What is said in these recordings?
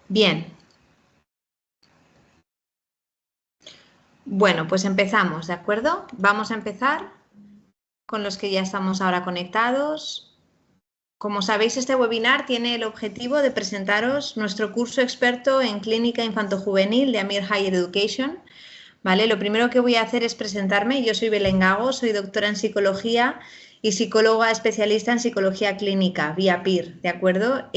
Bien. Bueno, pues empezamos, ¿de acuerdo? Vamos a empezar con los que ya estamos ahora conectados. Como sabéis, este webinar tiene el objetivo de presentaros nuestro curso experto en clínica infantojuvenil de Amir Higher Education. ¿Vale? Lo primero que voy a hacer es presentarme. Yo soy Belén Gago, soy doctora en psicología y psicóloga especialista en psicología clínica, vía PIR, ¿de acuerdo?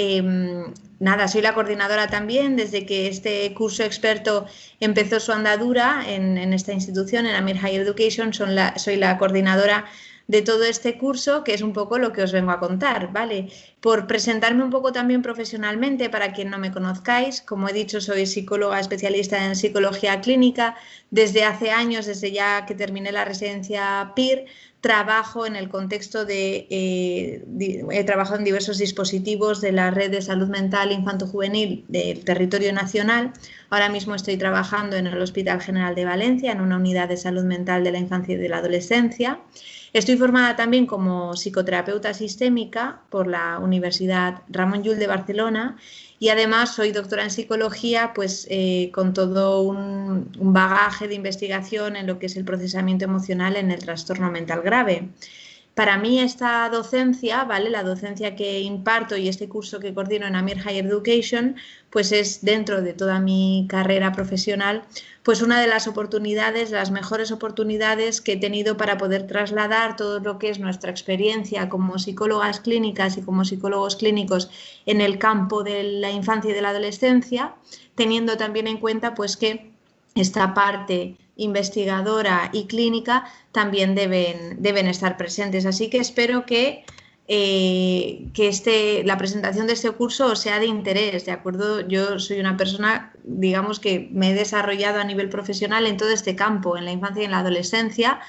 Nada, soy la coordinadora también desde que este curso experto empezó su andadura en esta institución, en Amir Higher Education. Soy la coordinadora de todo este curso, que es un poco lo que os vengo a contar, ¿vale? Por presentarme un poco también profesionalmente, para quien no me conozcáis, como he dicho, soy psicóloga especialista en psicología clínica. Desde hace años, desde ya que terminé la residencia PIR, trabajo en el contexto he trabajado en diversos dispositivos de la red de salud mental infanto-juvenil del territorio nacional. Ahora mismo estoy trabajando en el Hospital General de Valencia, en una unidad de salud mental de la infancia y de la adolescencia. Estoy formada también como psicoterapeuta sistémica por la Universidad Ramon Llull de Barcelona y además soy doctora en psicología, pues con todo un bagaje de investigación en lo que es el procesamiento emocional en el trastorno mental grave. Para mí esta docencia, ¿vale? La docencia que imparto y este curso que coordino en Amir Higher Education, pues es dentro de toda mi carrera profesional, pues una de las oportunidades, las mejores oportunidades que he tenido para poder trasladar todo lo que es nuestra experiencia como psicólogas clínicas y como psicólogos clínicos en el campo de la infancia y de la adolescencia, teniendo también en cuenta pues que esta parte investigadora y clínica también deben estar presentes. Así que espero que la presentación de este curso os sea de interés, ¿de acuerdo? Yo soy una persona, digamos, que me he desarrollado a nivel profesional en todo este campo, en la infancia y en la adolescencia.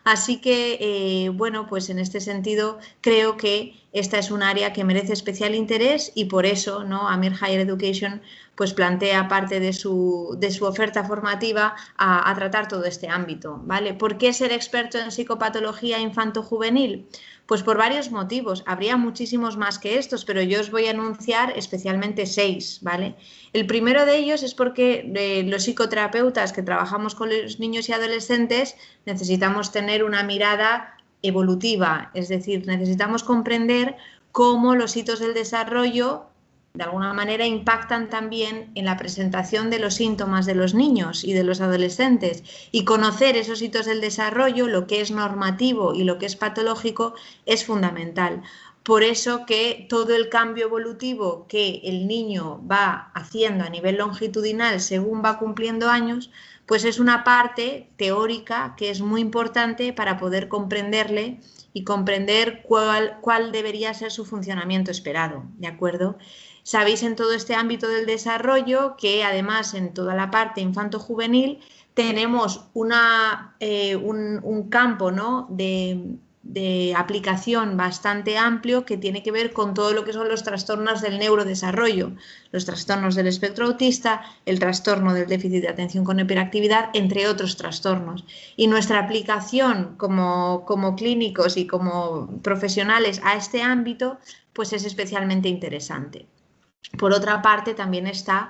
Así que, bueno, pues en este sentido creo que esta es un área que merece especial interés y por eso, ¿no? Amir Higher Education pues plantea parte de su oferta formativa a tratar todo este ámbito, ¿vale? ¿Por qué ser experto en psicopatología infanto-juvenil? Pues por varios motivos. Habría muchísimos más que estos, pero yo os voy a anunciar especialmente 6, ¿vale? El primero de ellos es porque los psicoterapeutas que trabajamos con los niños y adolescentes necesitamos tener una mirada evolutiva, es decir, necesitamos comprender cómo los hitos del desarrollo de alguna manera impactan también en la presentación de los síntomas de los niños y de los adolescentes, y conocer esos hitos del desarrollo, lo que es normativo y lo que es patológico, es fundamental. Por eso que todo el cambio evolutivo que el niño va haciendo a nivel longitudinal según va cumpliendo años, pues es una parte teórica que es muy importante para poder comprenderle y comprender cuál debería ser su funcionamiento esperado, ¿de acuerdo? Sabéis en todo este ámbito del desarrollo que además en toda la parte infanto-juvenil tenemos un campo, ¿no? de aplicación bastante amplio que tiene que ver con todo lo que son los trastornos del neurodesarrollo, los trastornos del espectro autista, el trastorno del déficit de atención con hiperactividad, entre otros trastornos. Y nuestra aplicación como clínicos y como profesionales a este ámbito pues es especialmente interesante. Por otra parte, también está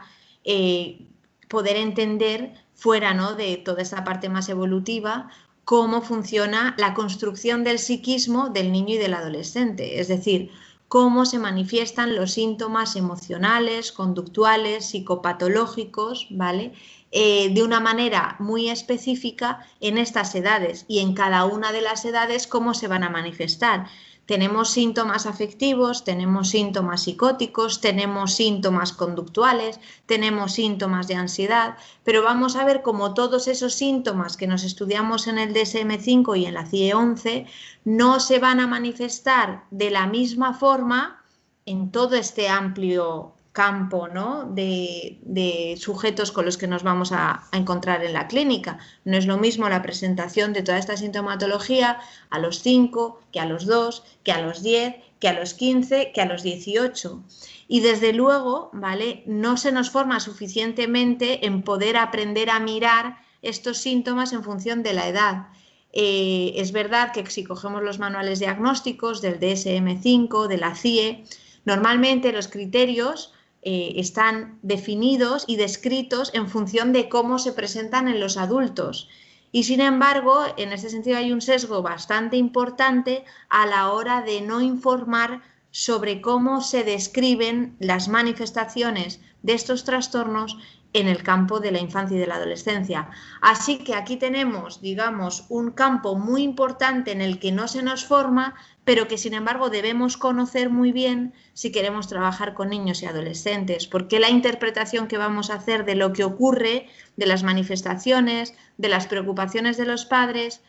poder entender fuera, ¿no?, de toda esta parte más evolutiva, cómo funciona la construcción del psiquismo del niño y del adolescente, es decir, cómo se manifiestan los síntomas emocionales, conductuales, psicopatológicos, ¿vale? De una manera muy específica en estas edades y en cada una de las edades cómo se van a manifestar. Tenemos síntomas afectivos, tenemos síntomas psicóticos, tenemos síntomas conductuales, tenemos síntomas de ansiedad, pero vamos a ver cómo todos esos síntomas que nos estudiamos en el DSM-5 y en la CIE-11 no se van a manifestar de la misma forma en todo este amplio campo, ¿no?, de sujetos con los que nos vamos a encontrar en la clínica. No es lo mismo la presentación de toda esta sintomatología a los 5, que a los 2, que a los 10, que a los 15, que a los 18. Y desde luego, ¿vale?, no se nos forma suficientemente en poder aprender a mirar estos síntomas en función de la edad. Es verdad que si cogemos los manuales diagnósticos del DSM-5, de la CIE, normalmente los criterios están definidos y descritos en función de cómo se presentan en los adultos. Y sin embargo, en este sentido hay un sesgo bastante importante a la hora de no informar sobre cómo se describen las manifestaciones de estos trastornos en el campo de la infancia y de la adolescencia. Así que aquí tenemos, digamos, un campo muy importante en el que no se nos forma, pero que sin embargo debemos conocer muy bien si queremos trabajar con niños y adolescentes, porque la interpretación que vamos a hacer de lo que ocurre, de las manifestaciones, de las preocupaciones de los padres,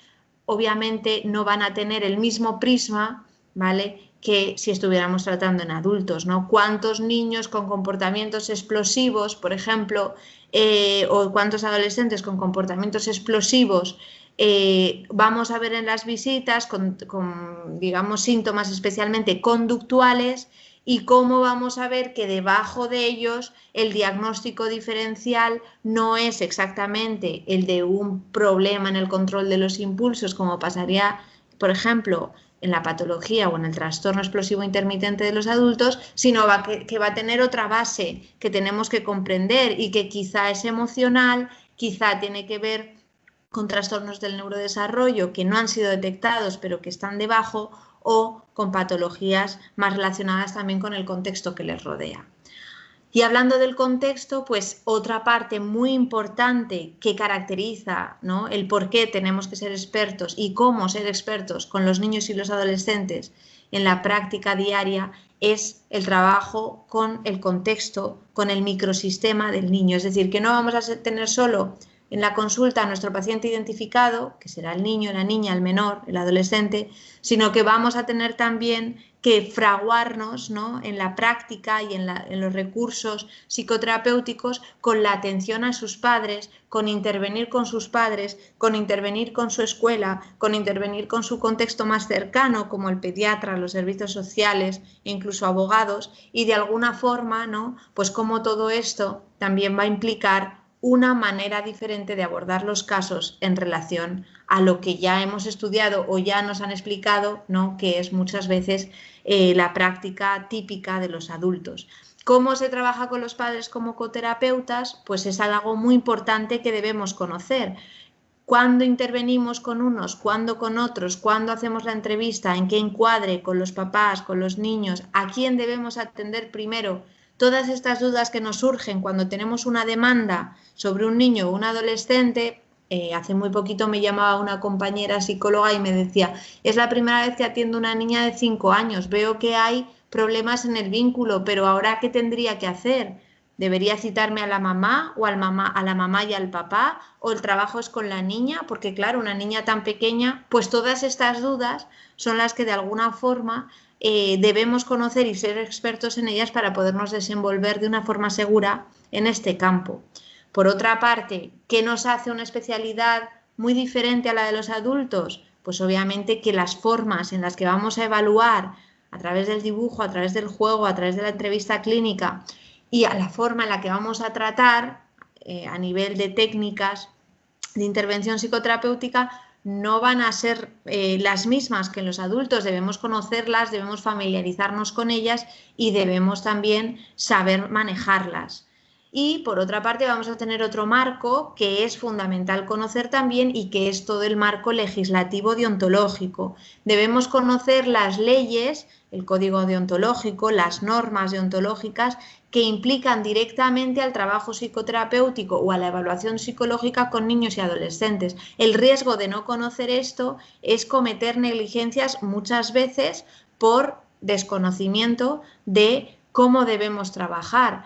obviamente no van a tener el mismo prisma, ¿vale?, que si estuviéramos tratando en adultos, ¿no? ¿Cuántos niños con comportamientos explosivos, por ejemplo, o cuántos adolescentes con comportamientos explosivos vamos a ver en las visitas con, digamos, síntomas especialmente conductuales, y cómo vamos a ver que debajo de ellos el diagnóstico diferencial no es exactamente el de un problema en el control de los impulsos, como pasaría, por ejemplo, en la patología o en el trastorno explosivo intermitente de los adultos, sino que va a tener otra base que tenemos que comprender y que quizá es emocional, quizá tiene que ver con trastornos del neurodesarrollo que no han sido detectados pero que están debajo, o con patologías más relacionadas también con el contexto que les rodea. Y hablando del contexto, pues otra parte muy importante que caracteriza, ¿no?, el por qué tenemos que ser expertos y cómo ser expertos con los niños y los adolescentes en la práctica diaria es el trabajo con el contexto, con el microsistema del niño. Es decir, que no vamos a tener solo en la consulta a nuestro paciente identificado, que será el niño, la niña, el menor, el adolescente, sino que vamos a tener también que fraguarnos, ¿no?, en la práctica y en los recursos psicoterapéuticos con la atención a sus padres, con intervenir con sus padres, con intervenir con su escuela, con intervenir con su contexto más cercano, como el pediatra, los servicios sociales e incluso abogados, y de alguna forma, ¿no?, pues como todo esto también va a implicar una manera diferente de abordar los casos en relación a lo que ya hemos estudiado o ya nos han explicado, ¿no?, que es muchas veces la práctica típica de los adultos. ¿Cómo se trabaja con los padres como coterapeutas? Pues es algo muy importante que debemos conocer. ¿Cuándo intervenimos con unos? ¿Cuándo con otros? ¿Cuándo hacemos la entrevista? ¿En qué encuadre? ¿Con los papás? ¿Con los niños? ¿A quién debemos atender primero? Todas estas dudas que nos surgen cuando tenemos una demanda sobre un niño o un adolescente. Hace muy poquito me llamaba una compañera psicóloga y me decía: es la primera vez que atiendo a una niña de 5 años, veo que hay problemas en el vínculo, pero ahora ¿qué tendría que hacer? ¿Debería citarme a la mamá o a la mamá y al papá? ¿O el trabajo es con la niña? Porque claro, una niña tan pequeña, pues todas estas dudas son las que de alguna forma debemos conocer y ser expertos en ellas para podernos desenvolver de una forma segura en este campo. Por otra parte, ¿qué nos hace una especialidad muy diferente a la de los adultos? Pues obviamente que las formas en las que vamos a evaluar, a través del dibujo, a través del juego, a través de la entrevista clínica, y a la forma en la que vamos a tratar a nivel de técnicas de intervención psicoterapéutica, no van a ser las mismas que en los adultos. Debemos conocerlas, debemos familiarizarnos con ellas y debemos también saber manejarlas. Y por otra parte vamos a tener otro marco que es fundamental conocer también, y que es todo el marco legislativo deontológico. Debemos conocer las leyes, el código deontológico, las normas deontológicas que implican directamente al trabajo psicoterapéutico o a la evaluación psicológica con niños y adolescentes. El riesgo de no conocer esto es cometer negligencias muchas veces por desconocimiento de cómo debemos trabajar.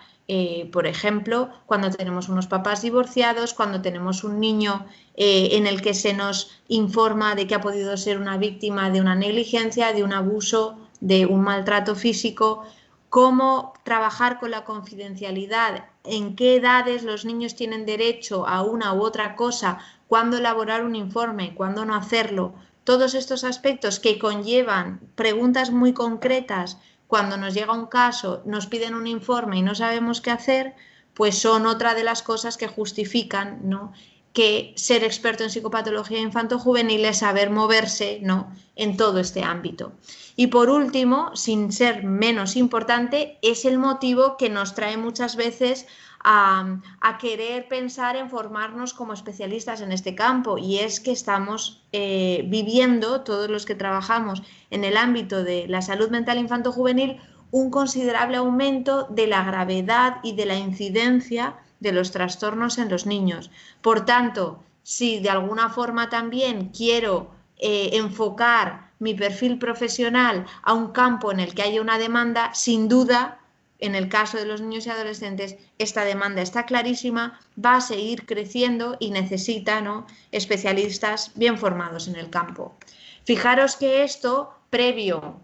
Por ejemplo, cuando tenemos unos papás divorciados, cuando tenemos un niño en el que se nos informa de que ha podido ser una víctima de una negligencia, de un abuso, de un maltrato físico. Cómo trabajar con la confidencialidad, en qué edades los niños tienen derecho a una u otra cosa, cuándo elaborar un informe, cuándo no hacerlo. Todos estos aspectos que conllevan preguntas muy concretas. Cuando nos llega un caso, nos piden un informe y no sabemos qué hacer, pues son otra de las cosas que justifican, ¿no?, que ser experto en psicopatología infanto-juvenil es saber moverse, ¿no?, en todo este ámbito. Y por último, sin ser menos importante, es el motivo que nos trae muchas veces a querer pensar en formarnos como especialistas en este campo, y es que estamos viviendo, todos los que trabajamos en el ámbito de la salud mental infanto-juvenil, un considerable aumento de la gravedad y de la incidencia de los trastornos en los niños. Por tanto, si de alguna forma también quiero enfocar mi perfil profesional a un campo en el que haya una demanda, sin duda, en el caso de los niños y adolescentes, esta demanda está clarísima, va a seguir creciendo y necesita, ¿no?, especialistas bien formados en el campo. Fijaros que esto, previo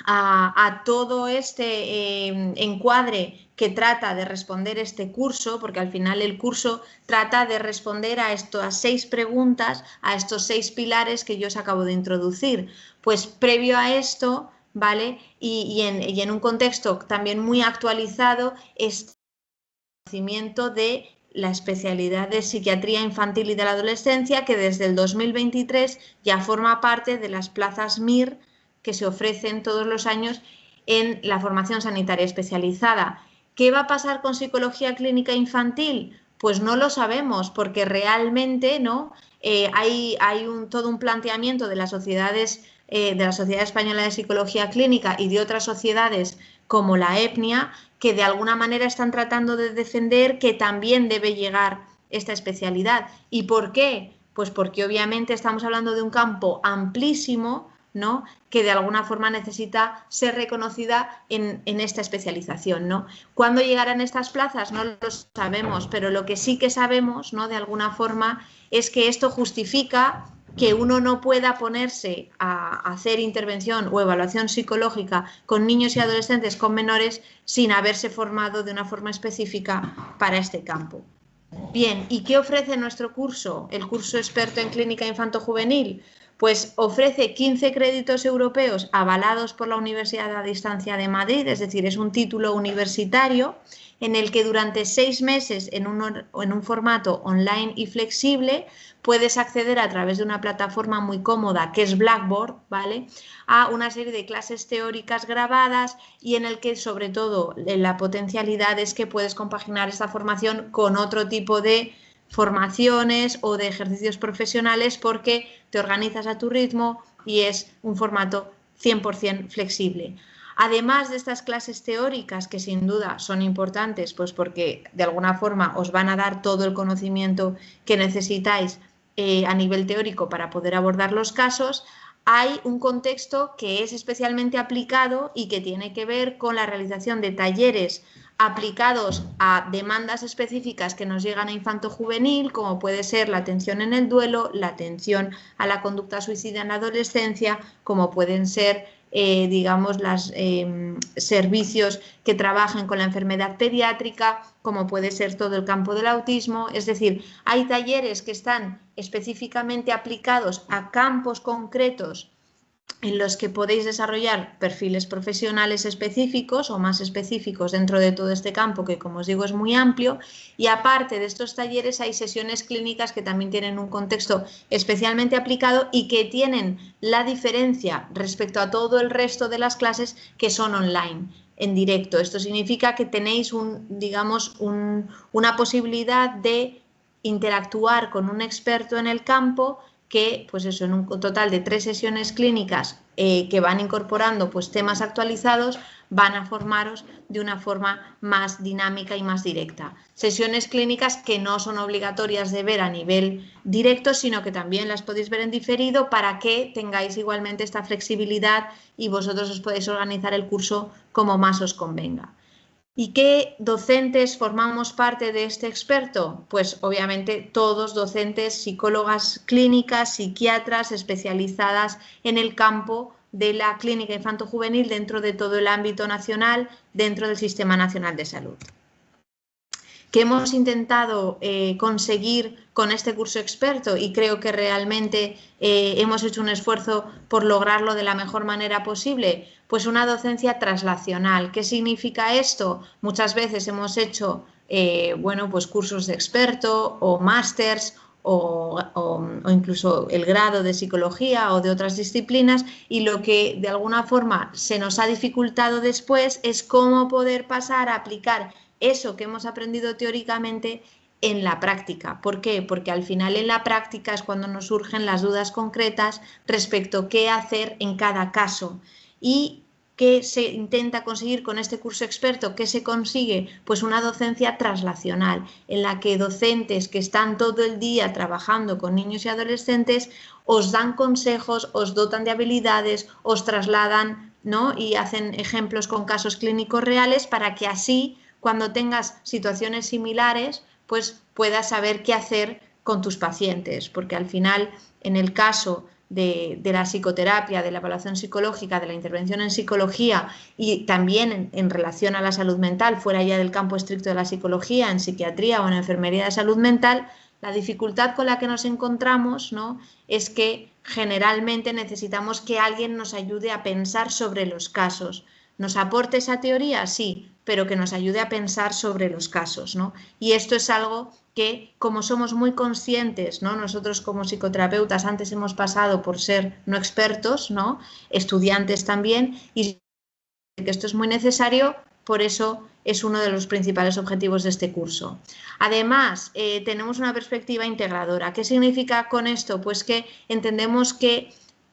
a todo este encuadre que trata de responder este curso, porque al final el curso trata de responder a estas 6 preguntas, a estos 6 pilares que yo os acabo de introducir. Pues previo a esto, ¿vale? Y en un contexto también muy actualizado, este conocimiento de la especialidad de psiquiatría infantil y de la adolescencia, que desde el 2023 ya forma parte de las plazas MIR que se ofrecen todos los años en la formación sanitaria especializada. ¿Qué va a pasar con psicología clínica infantil? Pues no lo sabemos, porque realmente, ¿no?, hay todo un planteamiento de las sociedades, de la Sociedad Española de Psicología Clínica y de otras sociedades como la EPNIA, que de alguna manera están tratando de defender que también debe llegar esta especialidad. ¿Y por qué? Pues porque obviamente estamos hablando de un campo amplísimo, ¿no?, que de alguna forma necesita ser reconocida en esta especialización, ¿no? ¿Cuándo llegarán estas plazas? No lo sabemos, pero lo que sí que sabemos, ¿no?, de alguna forma, es que esto justifica que uno no pueda ponerse a hacer intervención o evaluación psicológica con niños y adolescentes, con menores, sin haberse formado de una forma específica para este campo. Bien, ¿y qué ofrece nuestro curso? El curso experto en clínica infanto-juvenil. Pues ofrece 15 créditos europeos avalados por la Universidad a Distancia de Madrid, es decir, es un título universitario en el que durante 6 meses en un formato online y flexible puedes acceder a través de una plataforma muy cómoda que es Blackboard, ¿vale?, a una serie de clases teóricas grabadas, y en el que sobre todo la potencialidad es que puedes compaginar esta formación con otro tipo de formaciones o de ejercicios profesionales, porque te organizas a tu ritmo y es un formato 100% flexible. Además de estas clases teóricas, que sin duda son importantes, pues porque de alguna forma os van a dar todo el conocimiento que necesitáis a nivel teórico para poder abordar los casos, hay un contexto que es especialmente aplicado y que tiene que ver con la realización de talleres aplicados a demandas específicas que nos llegan a infanto-juvenil, como puede ser la atención en el duelo, la atención a la conducta suicida en la adolescencia, como pueden ser digamos, los servicios que trabajen con la enfermedad pediátrica, como puede ser todo el campo del autismo. Es decir, hay talleres que están específicamente aplicados a campos concretos en los que podéis desarrollar perfiles profesionales específicos o más específicos dentro de todo este campo, que como os digo es muy amplio. Y aparte de estos talleres hay sesiones clínicas que también tienen un contexto especialmente aplicado y que tienen la diferencia respecto a todo el resto de las clases, que son online, en directo. Esto significa que tenéis una posibilidad de interactuar con un experto en el campo, que pues eso, en un total de 3 sesiones clínicas que van incorporando pues temas actualizados, van a formaros de una forma más dinámica y más directa. Sesiones clínicas que no son obligatorias de ver a nivel directo, sino que también las podéis ver en diferido, para que tengáis igualmente esta flexibilidad y vosotros os podéis organizar el curso como más os convenga. ¿Y qué docentes formamos parte de este experto? Pues obviamente todos docentes, psicólogas clínicas, psiquiatras especializadas en el campo de la clínica infanto-juvenil dentro de todo el ámbito nacional, dentro del Sistema Nacional de Salud. ¿Qué hemos intentado conseguir con este curso experto? Y creo que realmente hemos hecho un esfuerzo por lograrlo de la mejor manera posible. Pues una docencia traslacional. ¿Qué significa esto? Muchas veces hemos hecho pues cursos de experto o másters o incluso el grado de psicología o de otras disciplinas, y lo que de alguna forma se nos ha dificultado después es cómo poder pasar a aplicar eso que hemos aprendido teóricamente en la práctica. ¿Por qué? Porque al final en la práctica es cuando nos surgen las dudas concretas respecto a qué hacer en cada caso. Y ¿qué se intenta conseguir con este curso experto? ¿Qué se consigue? Pues una docencia traslacional, en la que docentes que están todo el día trabajando con niños y adolescentes os dan consejos, os dotan de habilidades, os trasladan, ¿no? Y hacen ejemplos con casos clínicos reales para que así, cuando tengas situaciones similares, pues puedas saber qué hacer con tus pacientes, porque al final, en el caso de la psicoterapia, de la evaluación psicológica, de la intervención en psicología y también en relación a la salud mental, fuera ya del campo estricto de la psicología, en psiquiatría o en enfermería de salud mental, la dificultad con la que nos encontramos, ¿no?, es que generalmente necesitamos que alguien nos ayude a pensar sobre los casos. ¿Nos aporte esa teoría? Sí, pero que nos ayude a pensar sobre los casos, ¿no? Y esto es algo que, como somos muy conscientes, ¿no?, nosotros como psicoterapeutas antes hemos pasado por ser no expertos, ¿no?, estudiantes también, y que esto es muy necesario, por eso es uno de los principales objetivos de este curso. Además, tenemos una perspectiva integradora. ¿Qué significa con esto? Pues que entendemos que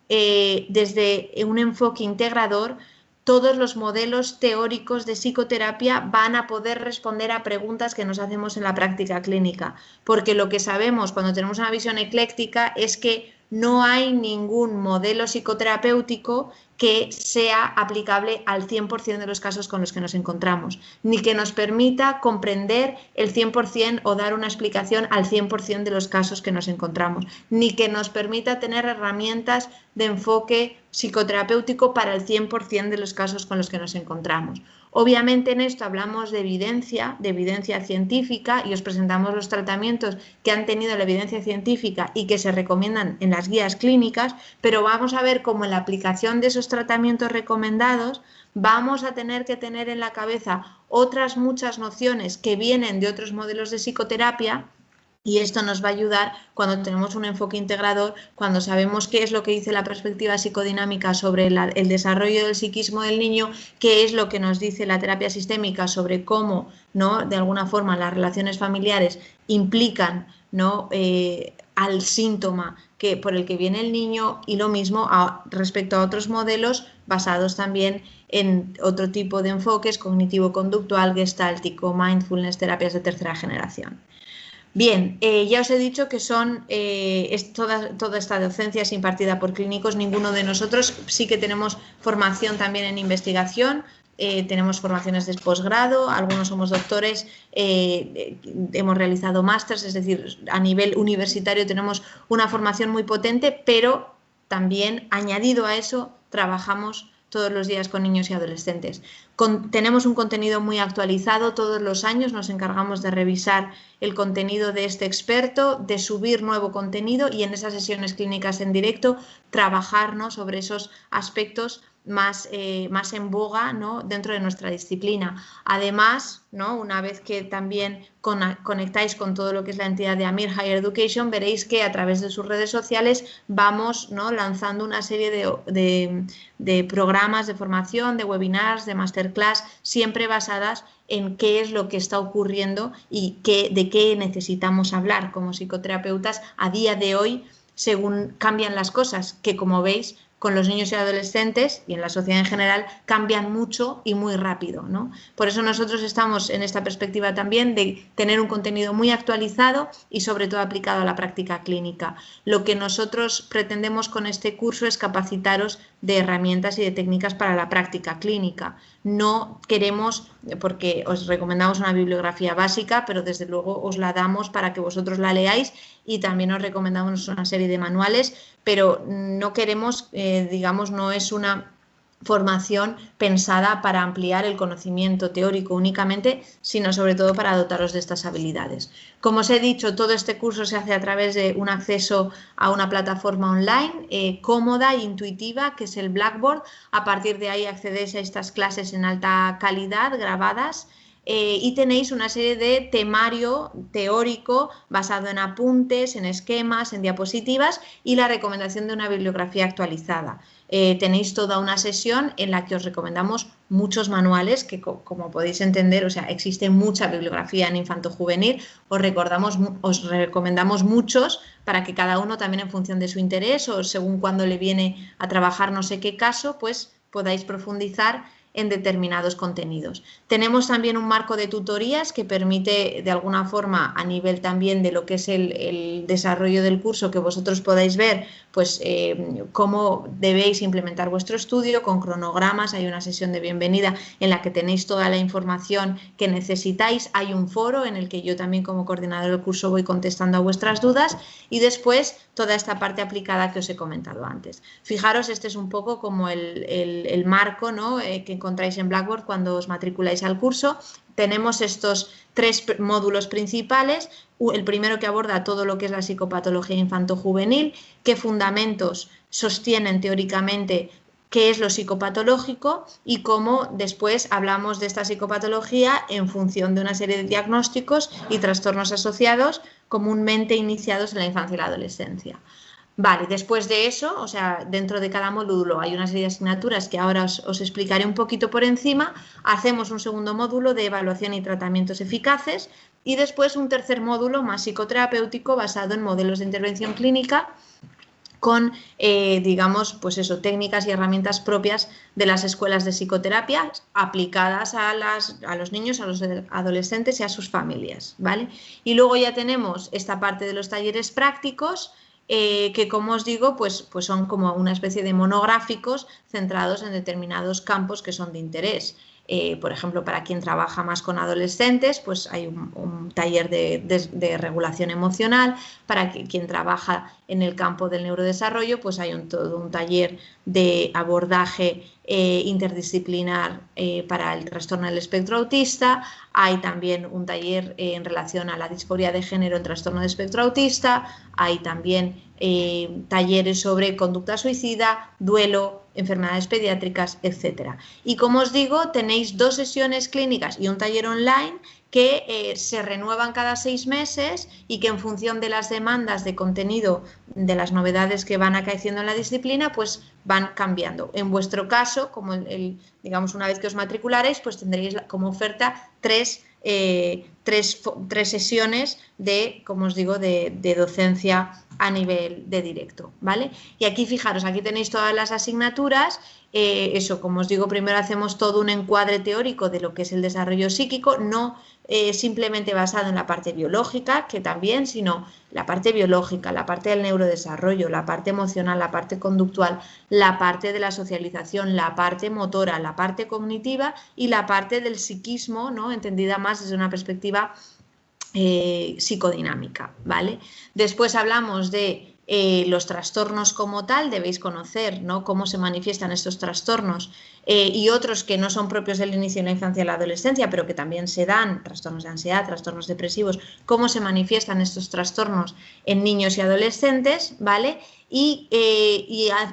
desde un enfoque integrador, todos los modelos teóricos de psicoterapia van a poder responder a preguntas que nos hacemos en la práctica clínica, porque lo que sabemos cuando tenemos una visión ecléctica es que no hay ningún modelo psicoterapéutico que sea aplicable al 100% de los casos con los que nos encontramos, ni que nos permita comprender el 100% o dar una explicación al 100% de los casos que nos encontramos, ni que nos permita tener herramientas de enfoque psicoterapéutico para el 100% de los casos con los que nos encontramos. Obviamente en esto hablamos de evidencia científica, y os presentamos los tratamientos que han tenido la evidencia científica y que se recomiendan en las guías clínicas, pero vamos a ver cómo en la aplicación de esos tratamientos recomendados vamos a tener que tener en la cabeza otras muchas nociones que vienen de otros modelos de psicoterapia. Y esto nos va a ayudar cuando tenemos un enfoque integrador, cuando sabemos qué es lo que dice la perspectiva psicodinámica sobre el desarrollo del psiquismo del niño, qué es lo que nos dice la terapia sistémica sobre cómo, ¿no?, de alguna forma las relaciones familiares implican, ¿no?, al síntoma por el que viene el niño, y lo mismo respecto a otros modelos basados también en otro tipo de enfoques, cognitivo-conductual, gestáltico, mindfulness, terapias de tercera generación. Bien, ya os he dicho que toda esta docencia es impartida por clínicos. Ninguno de nosotros, sí que tenemos formación también en investigación, tenemos formaciones de posgrado, algunos somos doctores, hemos realizado másters, es decir, a nivel universitario tenemos una formación muy potente, pero también añadido a eso trabajamos todos los días con niños y adolescentes. Tenemos un contenido muy actualizado todos los años, nos encargamos de revisar el contenido de este experto, de subir nuevo contenido y en esas sesiones clínicas en directo trabajar, ¿no?, sobre esos aspectos más en boga, ¿no?, dentro de nuestra disciplina. Además, ¿no?, una vez que también conectáis con todo lo que es la entidad de Amir Higher Education, veréis que a través de sus redes sociales vamos, ¿no?, lanzando una serie de programas de formación, de webinars, de masterclass, siempre basadas en qué es lo que está ocurriendo y de qué necesitamos hablar como psicoterapeutas a día de hoy, según cambian las cosas, que como veis, con los niños y adolescentes y en la sociedad en general cambian mucho y muy rápido, ¿no? Por eso nosotros estamos en esta perspectiva también de tener un contenido muy actualizado y sobre todo aplicado a la práctica clínica. Lo que nosotros pretendemos con este curso es capacitaros de herramientas y de técnicas para la práctica clínica. No queremos, porque os recomendamos una bibliografía básica, pero desde luego os la damos para que vosotros la leáis, y también os recomendamos una serie de manuales, pero no queremos, digamos, no es una formación pensada para ampliar el conocimiento teórico únicamente, sino sobre todo para dotaros de estas habilidades. Como os he dicho, todo este curso se hace a través de un acceso a una plataforma online cómoda e intuitiva, que es el Blackboard. A partir de ahí accedéis a estas clases en alta calidad, grabadas, y tenéis una serie de temario teórico basado en apuntes, en esquemas, en diapositivas y la recomendación de una bibliografía actualizada. Tenéis toda una sesión en la que os recomendamos muchos manuales que, como podéis entender, o sea, existe mucha bibliografía en infanto-juvenil, os recomendamos muchos para que cada uno también en función de su interés o según cuando le viene a trabajar no sé qué caso, pues podáis profundizar en determinados contenidos. Tenemos también un marco de tutorías que permite de alguna forma a nivel también de lo que es el desarrollo del curso que vosotros podáis ver pues cómo debéis implementar vuestro estudio con cronogramas, hay una sesión de bienvenida en la que tenéis toda la información que necesitáis, hay un foro en el que yo también como coordinador del curso voy contestando a vuestras dudas y después toda esta parte aplicada que os he comentado antes. Fijaros, este es un poco como el marco, ¿no? Que encontráis en Blackboard cuando os matriculáis al curso. Tenemos estos 3 módulos principales, el primero que aborda todo lo que es la psicopatología infanto-juvenil, qué fundamentos sostienen teóricamente qué es lo psicopatológico y cómo después hablamos de esta psicopatología en función de una serie de diagnósticos y trastornos asociados comúnmente iniciados en la infancia y la adolescencia. Vale, después de eso, o sea, dentro de cada módulo hay una serie de asignaturas que ahora os explicaré un poquito por encima. Hacemos un segundo módulo de evaluación y tratamientos eficaces y después un tercer módulo más psicoterapéutico basado en modelos de intervención clínica con, digamos, pues eso, técnicas y herramientas propias de las escuelas de psicoterapia aplicadas a los niños, a los adolescentes y a sus familias, ¿vale? Y luego ya tenemos esta parte de los talleres prácticos, que como os digo, pues son como una especie de monográficos centrados en determinados campos que son de interés. Por ejemplo, para quien trabaja más con adolescentes, pues hay un taller de regulación emocional. Para quien trabaja en el campo del neurodesarrollo, pues hay todo un taller de abordaje interdisciplinar para el trastorno del espectro autista. Hay también un taller en relación a la disforia de género en trastorno de espectro autista. Hay también talleres sobre conducta suicida, duelo, enfermedades pediátricas, etc. Y como os digo, tenéis 2 sesiones clínicas y un taller online que se renuevan cada 6 meses y que en función de las demandas de contenido, de las novedades que van acaeciendo en la disciplina, pues van cambiando. En vuestro caso, como digamos una vez que os matricularéis, pues tendréis como oferta 3 sesiones de, como os digo, de docencia a nivel de directo, ¿vale? Y aquí fijaros, aquí tenéis todas las asignaturas. Eso, como os digo, primero hacemos todo un encuadre teórico de lo que es el desarrollo psíquico, no simplemente basado en la parte biológica, que también, sino la parte biológica, la parte del neurodesarrollo, la parte emocional, la parte conductual, la parte de la socialización, la parte motora, la parte cognitiva y la parte del psiquismo, ¿no? Entendida más desde una perspectiva psicodinámica, ¿vale? Después hablamos de los trastornos como tal, debéis conocer, ¿no?, cómo se manifiestan estos trastornos y otros que no son propios del inicio de la infancia y la adolescencia, pero que también se dan, trastornos de ansiedad, trastornos depresivos, cómo se manifiestan estos trastornos en niños y adolescentes, ¿vale? Y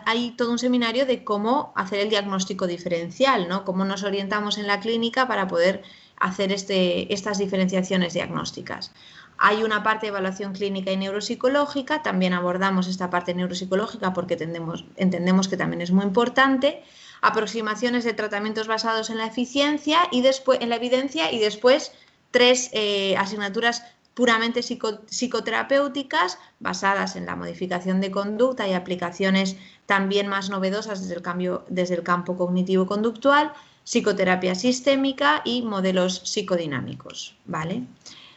hay todo un seminario de cómo hacer el diagnóstico diferencial, ¿no?, cómo nos orientamos en la clínica para poder hacer estas diferenciaciones diagnósticas. Hay una parte de evaluación clínica y neuropsicológica, también abordamos esta parte neuropsicológica porque entendemos que también es muy importante. Aproximaciones de tratamientos basados en la eficiencia y después en la evidencia y después 3 asignaturas puramente psicoterapéuticas basadas en la modificación de conducta y aplicaciones también más novedosas desde el campo cognitivo-conductual, psicoterapia sistémica y modelos psicodinámicos, ¿vale?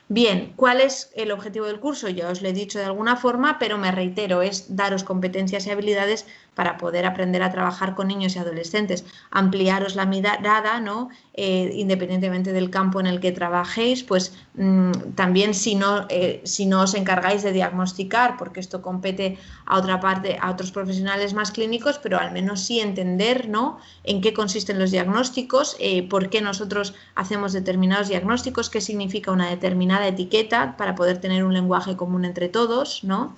Bien, ¿cuál es el objetivo del curso? Ya os lo he dicho de alguna forma, pero me reitero, es daros competencias y habilidades para poder aprender a trabajar con niños y adolescentes, ampliaros la mirada, ¿no? Independientemente del campo en el que trabajéis, pues también si no os encargáis de diagnosticar, porque esto compete a otra parte, a otros profesionales más clínicos, pero al menos sí entender, ¿no?, en qué consisten los diagnósticos, por qué nosotros hacemos determinados diagnósticos, qué significa una determinada etiqueta para poder tener un lenguaje común entre todos, ¿no?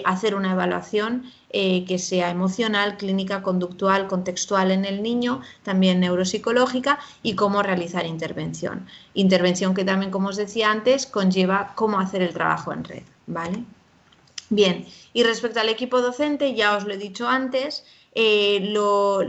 hacer una evaluación que sea emocional, clínica, conductual, contextual en el niño, también neuropsicológica, y cómo realizar intervención. Intervención que también, como os decía antes, conlleva cómo hacer el trabajo en red, ¿vale? Bien, y respecto al equipo docente, ya os lo he dicho antes, lo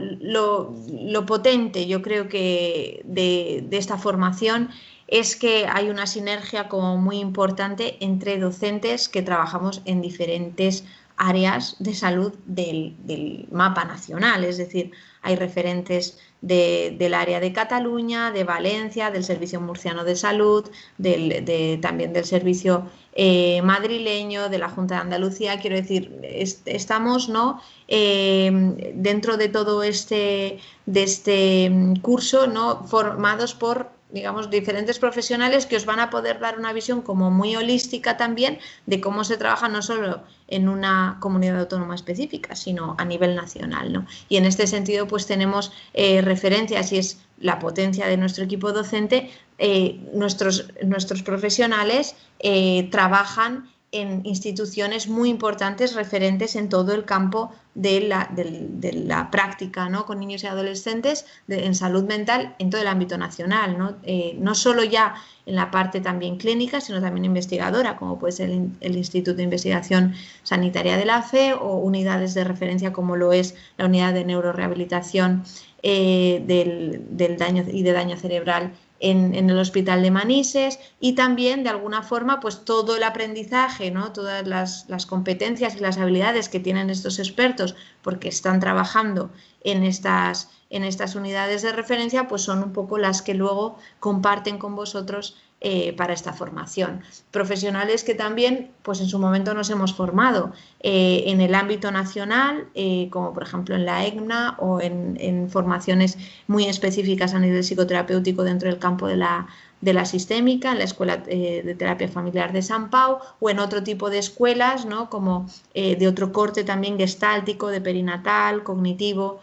potente, yo creo que de esta formación es que hay una sinergia como muy importante entre docentes que trabajamos en diferentes áreas de salud del mapa nacional, es decir, hay referentes del área de Cataluña, de Valencia, del Servicio Murciano de Salud, también del Servicio madrileño, de la Junta de Andalucía. Quiero decir, estamos, ¿no?, dentro de todo este curso, ¿no?, formados por, digamos, diferentes profesionales que os van a poder dar una visión como muy holística también de cómo se trabaja no solo en una comunidad autónoma específica, sino a nivel nacional, ¿no? Y en este sentido, pues tenemos referencias, y es la potencia de nuestro equipo docente. Nuestros profesionales trabajan en instituciones muy importantes, referentes en todo el campo de la práctica, ¿no?, con niños y adolescentes en salud mental en todo el ámbito nacional, ¿no? No solo ya en la parte también clínica, sino también investigadora, como puede ser el Instituto de Investigación Sanitaria de la FE, o unidades de referencia como lo es la unidad de neurorehabilitación del daño y de daño cerebral en el Hospital de Manises, y también de alguna forma pues todo el aprendizaje, ¿no?, todas las competencias y las habilidades que tienen estos expertos porque están trabajando en estas unidades de referencia, pues son un poco las que luego comparten con vosotros para esta formación. Profesionales que también pues en su momento nos hemos formado en el ámbito nacional, como por ejemplo en la EGNA, o en formaciones muy específicas a nivel psicoterapéutico dentro del campo de la sistémica, en la Escuela de Terapia Familiar de San Pau, o en otro tipo de escuelas, ¿no?, como de otro corte también gestáltico, de perinatal, cognitivo.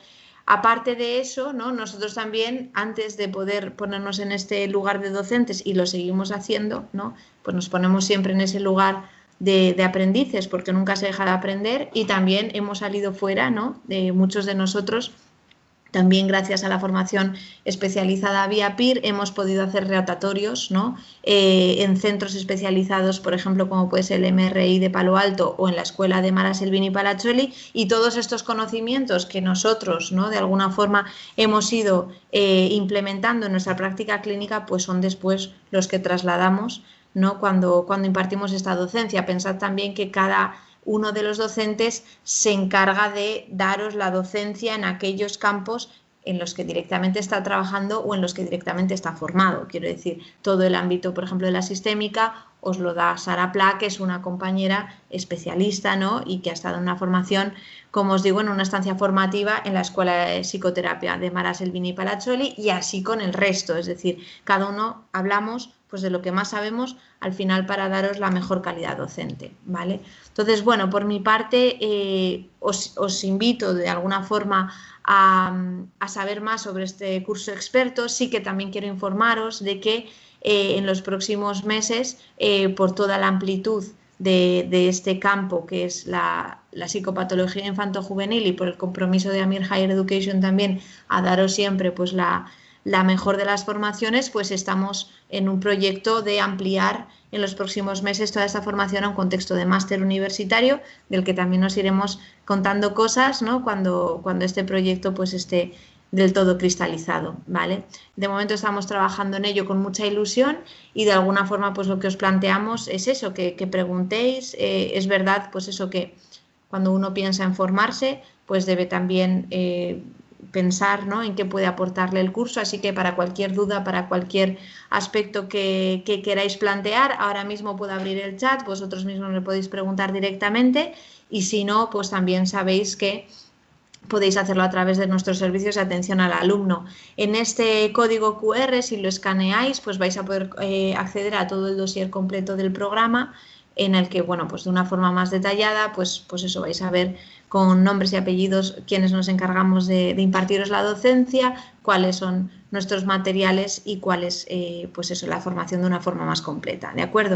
Aparte de eso, ¿no?, nosotros también, antes de poder ponernos en este lugar de docentes, y lo seguimos haciendo, ¿no?, pues nos ponemos siempre en ese lugar de aprendices, porque nunca se deja de aprender, y también hemos salido fuera, ¿no?, de muchos de nosotros. También gracias a la formación especializada vía PIR hemos podido hacer rotatorios, ¿no?, en centros especializados, por ejemplo, como puede ser el MRI de Palo Alto, o en la Escuela de Mara Selvini Palazzoli, y todos estos conocimientos que nosotros, ¿no?, de alguna forma hemos ido implementando en nuestra práctica clínica, pues son después los que trasladamos, ¿no?, cuando impartimos esta docencia. Pensad también que cada uno de los docentes se encarga de daros la docencia en aquellos campos en los que directamente está trabajando o en los que directamente está formado. Quiero decir, todo el ámbito, por ejemplo, de la sistémica os lo da Sara Pla, que es una compañera especialista, ¿no?, y que ha estado en una formación, como os digo, en una estancia formativa en la Escuela de Psicoterapia de Mara Selvini Palazzoli, y así con el resto. Es decir, cada uno hablamos pues de lo que más sabemos al final para daros la mejor calidad docente, ¿vale? Entonces, bueno, por mi parte os invito de alguna forma a saber más sobre este curso experto. Sí que también quiero informaros de que en los próximos meses, por toda la amplitud de este campo que es la psicopatología infanto-juvenil, y por el compromiso de AMIR Higher Education también a daros siempre pues la mejor de las formaciones, pues estamos en un proyecto de ampliar en los próximos meses toda esta formación a un contexto de máster universitario, del que también nos iremos contando cosas, ¿no?, cuando este proyecto pues esté del todo cristalizado, ¿vale? De momento estamos trabajando en ello con mucha ilusión, y de alguna forma pues lo que os planteamos es eso, que preguntéis. Es verdad pues eso, que cuando uno piensa en formarse pues debe también pensar, ¿no?, en qué puede aportarle el curso, así que para cualquier duda, para cualquier aspecto que queráis plantear, ahora mismo puedo abrir el chat, vosotros mismos me podéis preguntar directamente, y si no, pues también sabéis que podéis hacerlo a través de nuestros servicios de atención al alumno. En este código QR, si lo escaneáis, pues vais a poder acceder a todo el dossier completo del programa, en el que, bueno, pues de una forma más detallada, pues eso, vais a ver con nombres y apellidos quienes nos encargamos de impartiros la docencia, cuáles son nuestros materiales y cuál es, pues eso, la formación de una forma más completa, ¿de acuerdo?